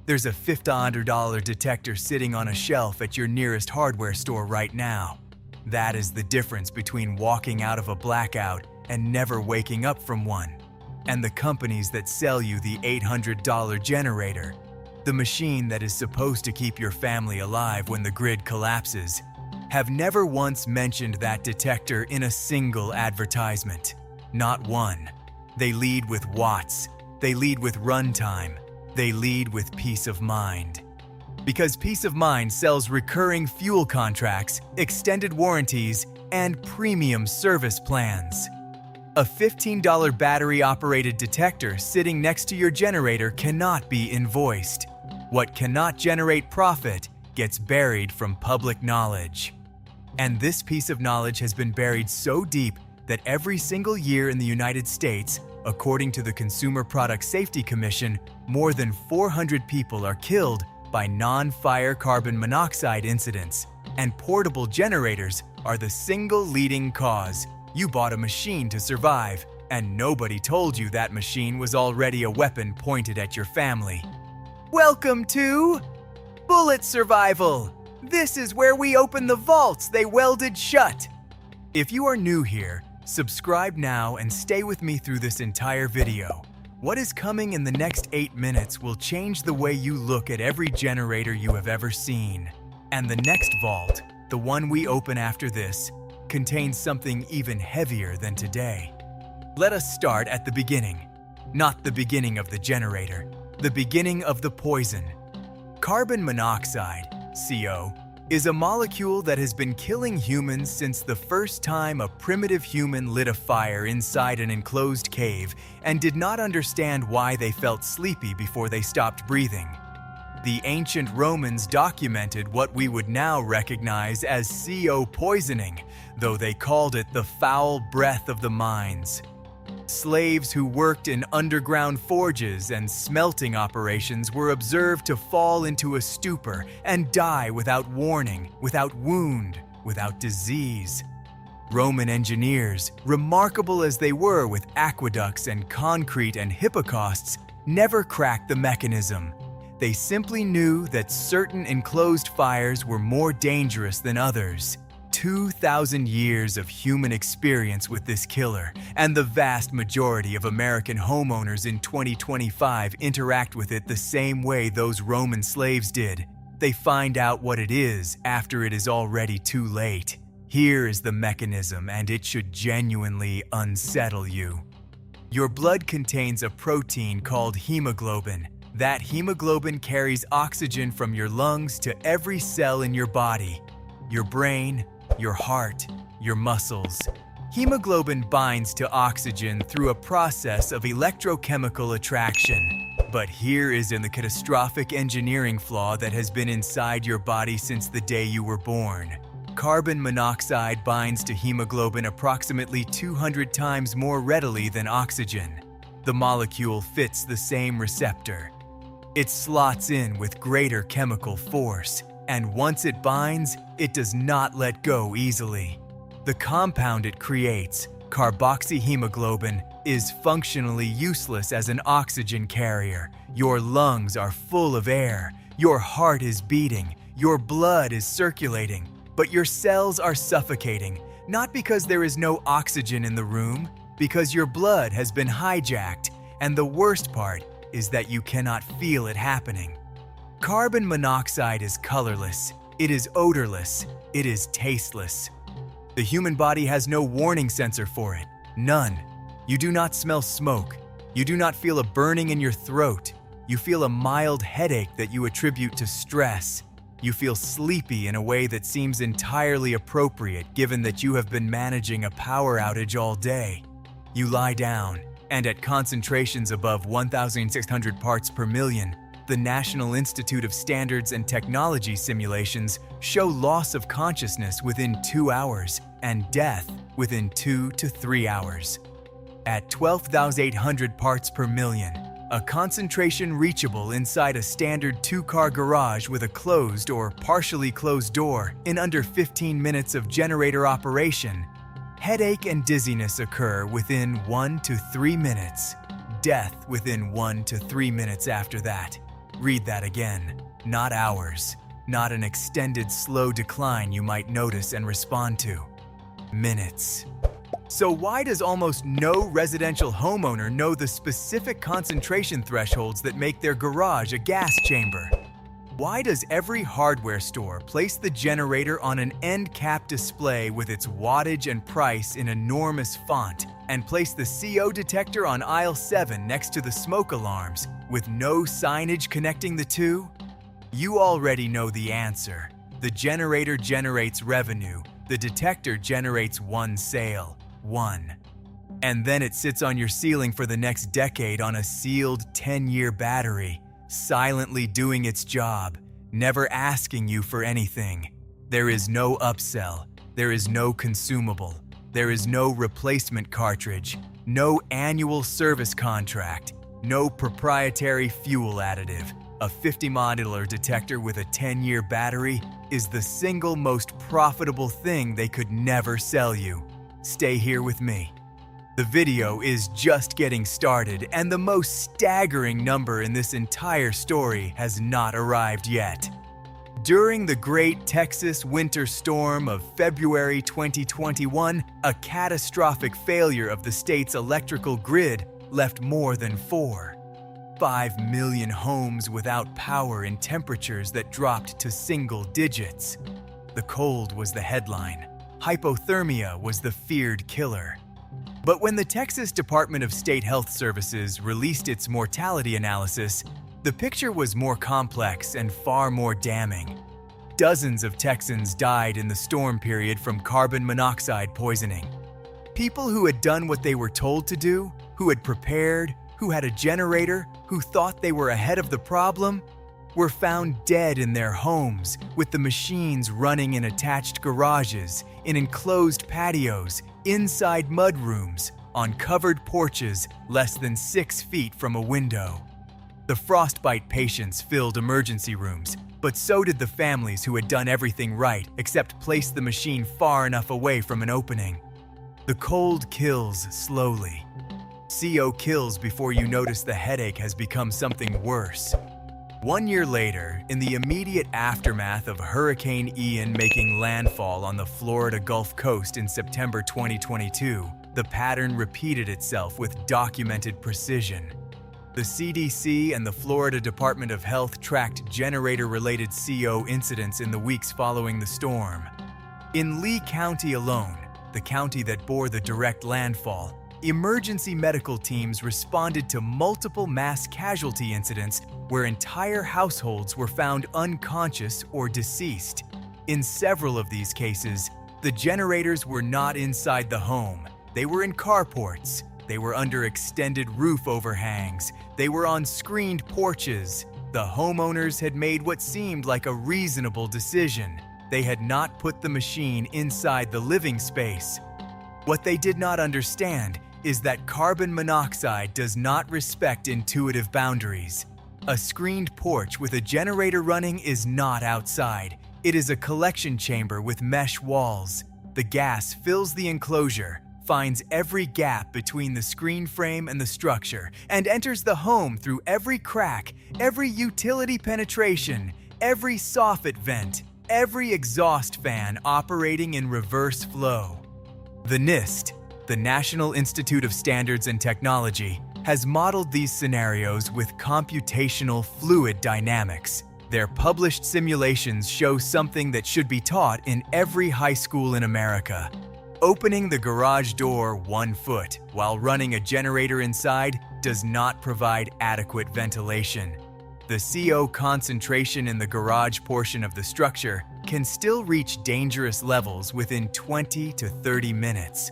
There's a $500 detector sitting on a shelf at your nearest hardware store right now. That is the difference between walking out of a blackout and never waking up from one, and the companies that sell you the $800 generator, the machine that is supposed to keep your family alive when the grid collapses, have never once mentioned that detector in a single advertisement. Not one. They lead with watts. They lead with runtime. They lead with peace of mind. Because peace of mind sells recurring fuel contracts, extended warranties, and premium service plans. A $15 battery-operated detector sitting next to your generator cannot be invoiced. What cannot generate profit gets buried from public knowledge. And this piece of knowledge has been buried so deep that every single year in the United States, according to the Consumer Product Safety Commission, more than 400 people are killed by non-fire carbon monoxide incidents, and portable generators are the single leading cause. You bought a machine to survive, and nobody told you that machine was already a weapon pointed at your family. Welcome to Bullet Survival. This is where we open the vaults they welded shut. If you are new here, subscribe now and stay with me through this entire video. What is coming in the next 8 minutes will change the way you look at every generator you have ever seen. And the next vault, the one we open after this, contains something even heavier than today. Let us start at the beginning. Not the beginning of the generator, the beginning of the poison. Carbon monoxide, CO, is a molecule that has been killing humans since the first time a primitive human lit a fire inside an enclosed cave and did not understand why they felt sleepy before they stopped breathing. The ancient Romans documented what we would now recognize as CO poisoning, though they called it the foul breath of the mines. Slaves who worked in underground forges and smelting operations were observed to fall into a stupor and die without warning, without wound, without disease. Roman engineers, remarkable as they were with aqueducts and concrete and hippocausts, never cracked the mechanism. They simply knew that certain enclosed fires were more dangerous than others. 2,000 years of human experience with this killer, and the vast majority of American homeowners in 2025 interact with it the same way those Roman slaves did. They find out what it is after it is already too late. Here is the mechanism, and it should genuinely unsettle you. Your blood contains a protein called hemoglobin. That hemoglobin carries oxygen from your lungs to every cell in your body, your brain, your heart, your muscles. Hemoglobin binds to oxygen through a process of electrochemical attraction. But here is the catastrophic engineering flaw that has been inside your body since the day you were born. Carbon monoxide binds to hemoglobin approximately 200 times more readily than oxygen. The molecule fits the same receptor. It slots in with greater chemical force, and once it binds, it does not let go easily. The compound it creates, carboxyhemoglobin, is functionally useless as an oxygen carrier. Your lungs are full of air, your heart is beating, your blood is circulating, but your cells are suffocating, not because there is no oxygen in the room, because your blood has been hijacked, and the worst part is that you cannot feel it happening. Carbon monoxide is colorless, it is odorless, it is tasteless. The human body has no warning sensor for it, none. You do not smell smoke, you do not feel a burning in your throat, you feel a mild headache that you attribute to stress. You feel sleepy in a way that seems entirely appropriate given that you have been managing a power outage all day. You lie down, and at concentrations above 1,600 parts per million, the National Institute of Standards and Technology simulations show loss of consciousness within 2 hours and death within 2 to 3 hours. At 12,800 parts per million, a concentration reachable inside a standard 2-car garage with a closed or partially closed door in under 15 minutes of generator operation, headache and dizziness occur within 1 to 3 minutes, death within 1 to 3 minutes after that. Read that again. Not hours. Not an extended slow decline you might notice and respond to. Minutes. So why does almost no residential homeowner know the specific concentration thresholds that make their garage a gas chamber? Why does every hardware store place the generator on an end cap display with its wattage and price in enormous font and place the CO detector on aisle 7 next to the smoke alarms with no signage connecting the two? You already know the answer. The generator generates revenue. The detector generates one sale. One. And then it sits on your ceiling for the next decade on a sealed 10-year battery, silently doing its job, never asking you for anything. There is no upsell. There is no consumable. There is no replacement cartridge, no annual service contract, no proprietary fuel additive. A 50-modular detector with a 10-year battery is the single most profitable thing they could never sell you. Stay here with me. The video is just getting started, and the most staggering number in this entire story has not arrived yet. During the Great Texas Winter Storm of February 2021, a catastrophic failure of the state's electrical grid left more than 5 million homes without power in temperatures that dropped to single digits. The cold was the headline. Hypothermia was the feared killer. But when the Texas Department of State Health Services released its mortality analysis, the picture was more complex and far more damning. Dozens of Texans died in the storm period from carbon monoxide poisoning. People who had done what they were told to do, who had prepared, who had a generator, who thought they were ahead of the problem, were found dead in their homes with the machines running in attached garages, in enclosed patios, inside mudrooms, on covered porches less than 6 feet from a window. The frostbite patients filled emergency rooms, but so did the families who had done everything right except place the machine far enough away from an opening. The cold kills slowly. CO kills before you notice the headache has become something worse. 1 year later, in the immediate aftermath of Hurricane Ian making landfall on the Florida Gulf Coast in September 2022, the pattern repeated itself with documented precision. The CDC and the Florida Department of Health tracked generator-related CO incidents in the weeks following the storm. In Lee County alone, the county that bore the direct landfall, emergency medical teams responded to multiple mass casualty incidents where entire households were found unconscious or deceased. In several of these cases, the generators were not inside the home. They were in carports. They were under extended roof overhangs. They were on screened porches. The homeowners had made what seemed like a reasonable decision. They had not put the machine inside the living space. What they did not understand is that carbon monoxide does not respect intuitive boundaries. A screened porch with a generator running is not outside. It is a collection chamber with mesh walls. The gas fills the enclosure, finds every gap between the screen frame and the structure, and enters the home through every crack, every utility penetration, every soffit vent, every exhaust fan operating in reverse flow. The NIST, the National Institute of Standards and Technology, has modeled these scenarios with computational fluid dynamics. Their published simulations show something that should be taught in every high school in America. Opening the garage door 1 foot while running a generator inside does not provide adequate ventilation. The CO concentration in the garage portion of the structure can still reach dangerous levels within 20 to 30 minutes.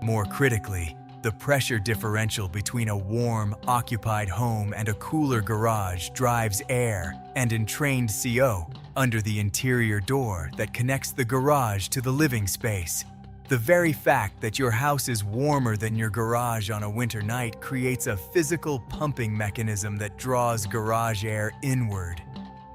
More critically, the pressure differential between a warm, occupied home and a cooler garage drives air and entrained CO under the interior door that connects the garage to the living space. The very fact that your house is warmer than your garage on a winter night creates a physical pumping mechanism that draws garage air inward.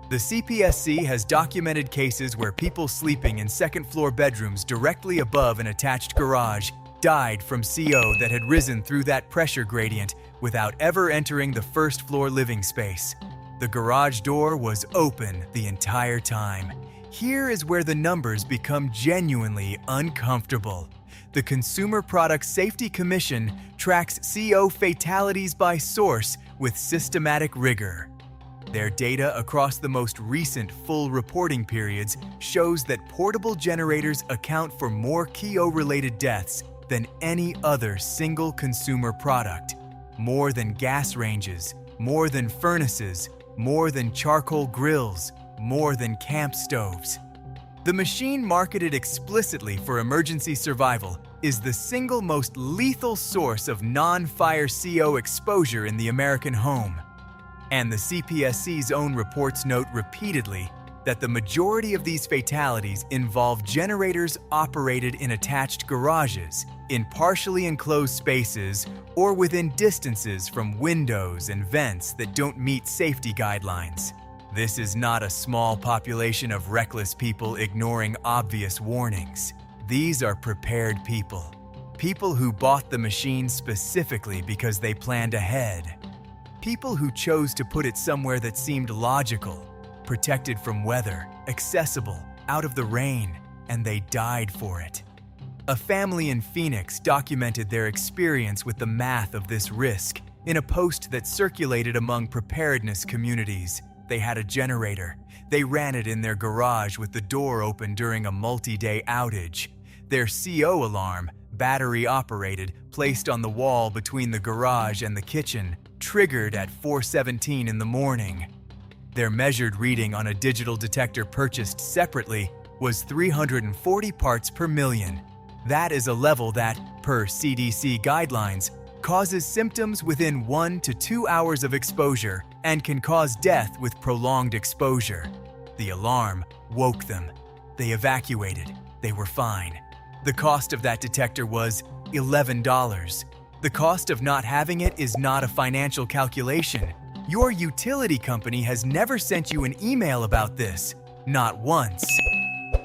The CPSC has documented cases where people sleeping in second-floor bedrooms directly above an attached garage died from CO that had risen through that pressure gradient without ever entering the first-floor living space. The garage door was open the entire time. Here is where the numbers become genuinely uncomfortable. The Consumer Product Safety Commission tracks CO fatalities by source with systematic rigor. Their data across the most recent full reporting periods shows that portable generators account for more CO-related deaths than any other single consumer product. More than gas ranges, more than furnaces, more than charcoal grills, more than camp stoves. The machine, marketed explicitly for emergency survival, is the single most lethal source of non-fire CO exposure in the American home. And the CPSC's own reports note repeatedly that the majority of these fatalities involve generators operated in attached garages, in partially enclosed spaces, or within distances from windows and vents that don't meet safety guidelines. This is not a small population of reckless people ignoring obvious warnings. These are prepared people. People who bought the machine specifically because they planned ahead. People who chose to put it somewhere that seemed logical, protected from weather, accessible, out of the rain, and they died for it. A family in Phoenix documented their experience with the math of this risk in a post that circulated among preparedness communities. They had a generator. They ran it in their garage with the door open during a multi-day outage. Their CO alarm, battery-operated, placed on the wall between the garage and the kitchen, triggered at 4:17 in the morning. Their measured reading on a digital detector purchased separately was 340 parts per million. That is a level that, per CDC guidelines, causes symptoms within 1 to 2 hours of exposure and can cause death with prolonged exposure. The alarm woke them. They evacuated. They were fine. The cost of that detector was $11. The cost of not having it is not a financial calculation. Your utility company has never sent you an email about this, not once.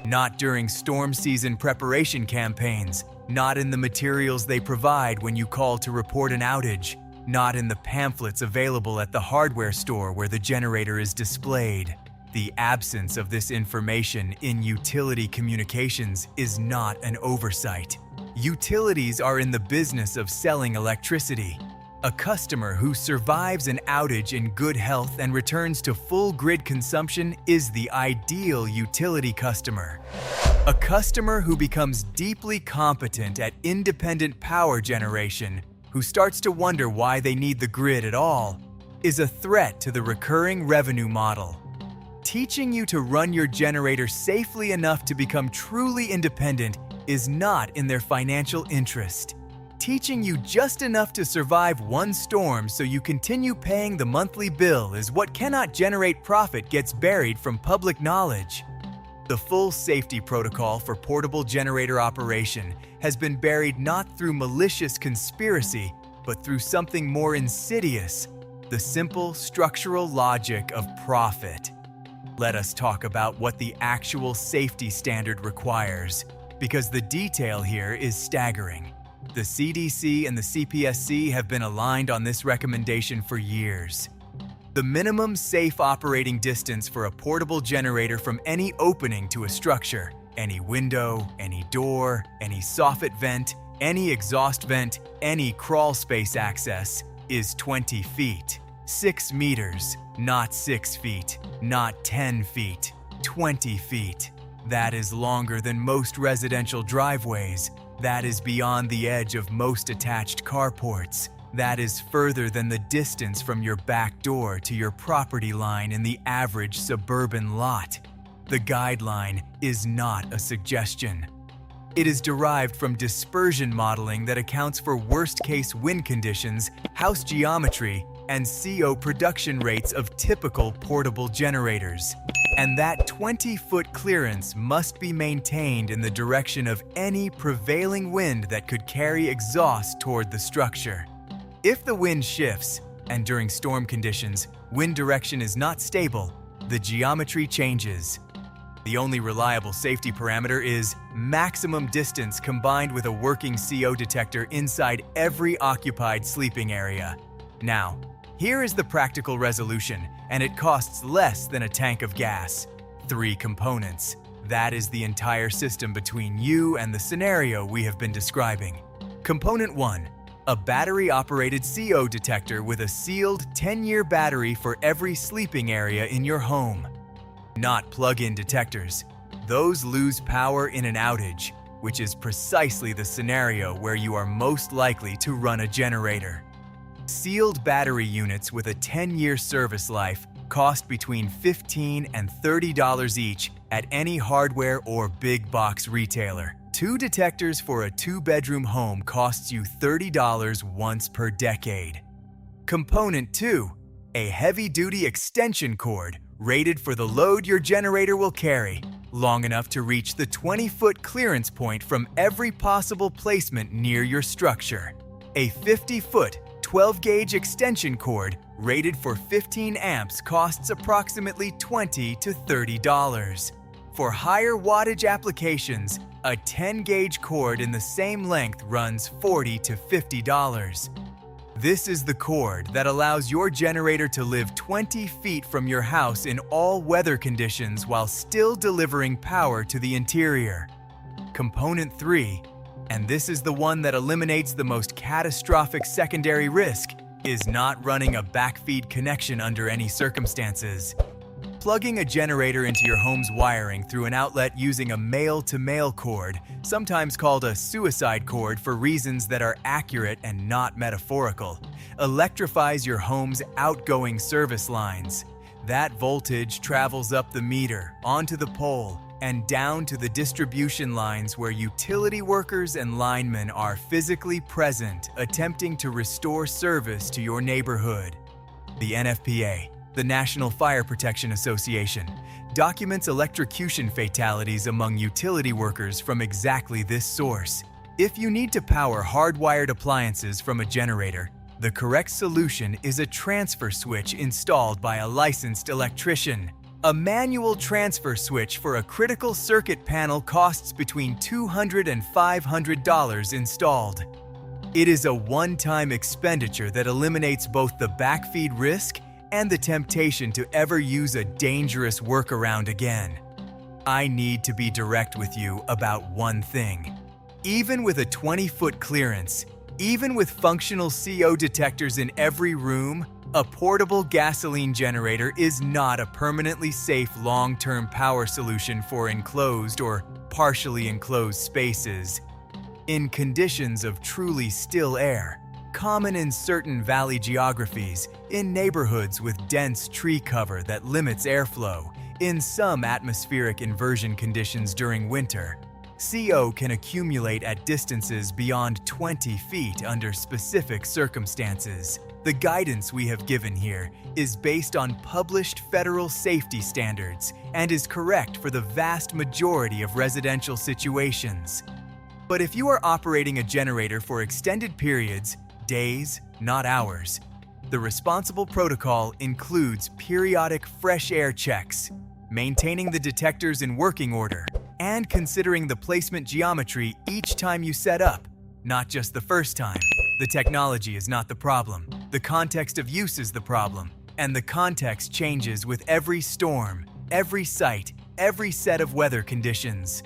Not during storm season preparation campaigns, not in the materials they provide when you call to report an outage, not in the pamphlets available at the hardware store where the generator is displayed. The absence of this information in utility communications is not an oversight. Utilities are in the business of selling electricity. A customer who survives an outage in good health and returns to full grid consumption is the ideal utility customer. A customer who becomes deeply competent at independent power generation, who starts to wonder why they need the grid at all, is a threat to the recurring revenue model. Teaching you to run your generator safely enough to become truly independent is not in their financial interest. Teaching you just enough to survive one storm so you continue paying the monthly bill is what cannot generate profit gets buried from public knowledge. The full safety protocol for portable generator operation has been buried not through malicious conspiracy, but through something more insidious, the simple structural logic of profit. Let us talk about what the actual safety standard requires, because the detail here is staggering. The CDC and the CPSC have been aligned on this recommendation for years. The minimum safe operating distance for a portable generator from any opening to a structure, any window, any door, any soffit vent, any exhaust vent, any crawl space access, is 20 feet. 6 meters, not 6 feet, not 10 feet, 20 feet. That is longer than most residential driveways. That is beyond the edge of most attached carports. That is further than the distance from your back door to your property line in the average suburban lot. The guideline is not a suggestion. It is derived from dispersion modeling that accounts for worst-case wind conditions, house geometry, and CO production rates of typical portable generators. And that 20-foot clearance must be maintained in the direction of any prevailing wind that could carry exhaust toward the structure. If the wind shifts, and during storm conditions, wind direction is not stable, the geometry changes. The only reliable safety parameter is maximum distance combined with a working CO detector inside every occupied sleeping area. Now, Here is the practical resolution, and it costs less than a tank of gas. 3 components. That is the entire system between you and the scenario we have been describing. Component 1. A battery-operated CO detector with a sealed 10-year battery for every sleeping area in your home. Not plug-in detectors. Those lose power in an outage, which is precisely the scenario where you are most likely to run a generator. Sealed battery units with a 10-year service life cost between $15 and $30 each at any hardware or big box retailer. 2 detectors for a 2-bedroom home costs you $30 once per decade. Component 2. A heavy-duty extension cord rated for the load your generator will carry, long enough to reach the 20-foot clearance point from every possible placement near your structure. A 50-foot 12-gauge extension cord rated for 15 amps costs approximately $20 to $30. For higher wattage applications, a 10-gauge cord in the same length runs $40 to $50. This is the cord that allows your generator to live 20 feet from your house in all weather conditions while still delivering power to the interior. Component 3, and this is the one that eliminates the most catastrophic secondary risk, is not running a backfeed connection under any circumstances. Plugging a generator into your home's wiring through an outlet using a male-to-male cord, sometimes called a suicide cord for reasons that are accurate and not metaphorical, electrifies your home's outgoing service lines. That voltage travels up the meter, onto the pole, and down to the distribution lines where utility workers and linemen are physically present, attempting to restore service to your neighborhood. The NFPA, the National Fire Protection Association, documents electrocution fatalities among utility workers from exactly this source. If you need to power hardwired appliances from a generator, the correct solution is a transfer switch installed by a licensed electrician. A manual transfer switch for a critical circuit panel costs between $200 and $500 installed. It is a one-time expenditure that eliminates both the backfeed risk and the temptation to ever use a dangerous workaround again. I need to be direct with you about one thing. Even with a 20-foot clearance, even with functional CO detectors in every room, a portable gasoline generator is not a permanently safe long-term power solution for enclosed or partially enclosed spaces. In conditions of truly still air, common in certain valley geographies, in neighborhoods with dense tree cover that limits airflow, in some atmospheric inversion conditions during winter, CO can accumulate at distances beyond 20 feet under specific circumstances. The guidance we have given here is based on published federal safety standards and is correct for the vast majority of residential situations. But if you are operating a generator for extended periods, days, not hours, the responsible protocol includes periodic fresh air checks, maintaining the detectors in working order, and considering the placement geometry each time you set up, not just the first time. The technology is not the problem. The context of use is the problem, and the context changes with every storm, every site, every set of weather conditions.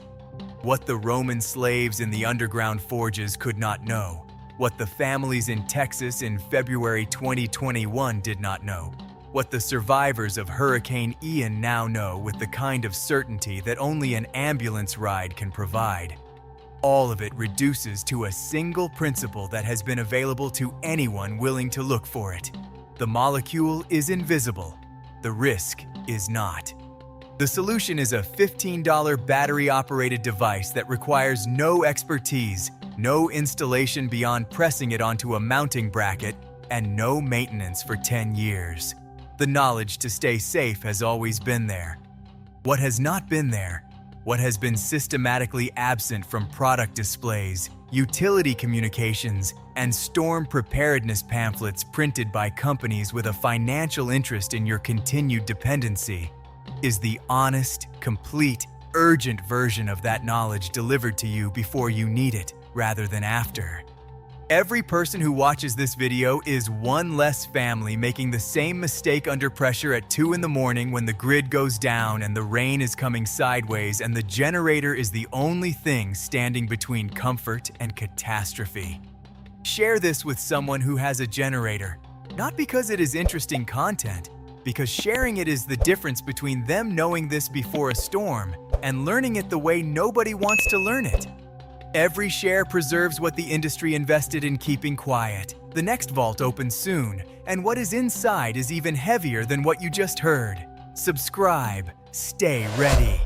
What the Roman slaves in the underground forges could not know, what the families in Texas in February 2021 did not know, what the survivors of Hurricane Ian now know with the kind of certainty that only an ambulance ride can provide. All of it reduces to a single principle that has been available to anyone willing to look for it. The molecule is invisible. The risk is not. The solution is a $15 battery-operated device that requires no expertise, no installation beyond pressing it onto a mounting bracket, and no maintenance for 10 years. The knowledge to stay safe has always been there. What has not been there, what has been systematically absent from product displays, utility communications, and storm preparedness pamphlets printed by companies with a financial interest in your continued dependency, is the honest, complete, urgent version of that knowledge delivered to you before you need it, rather than after. Every person who watches this video is one less family making the same mistake under pressure at 2 in the morning when the grid goes down and the rain is coming sideways and the generator is the only thing standing between comfort and catastrophe. Share this with someone who has a generator, not because it is interesting content, because sharing it is the difference between them knowing this before a storm and learning it the way nobody wants to learn it. Every share preserves what the industry invested in keeping quiet. The next vault opens soon, and what is inside is even heavier than what you just heard. Subscribe. Stay ready.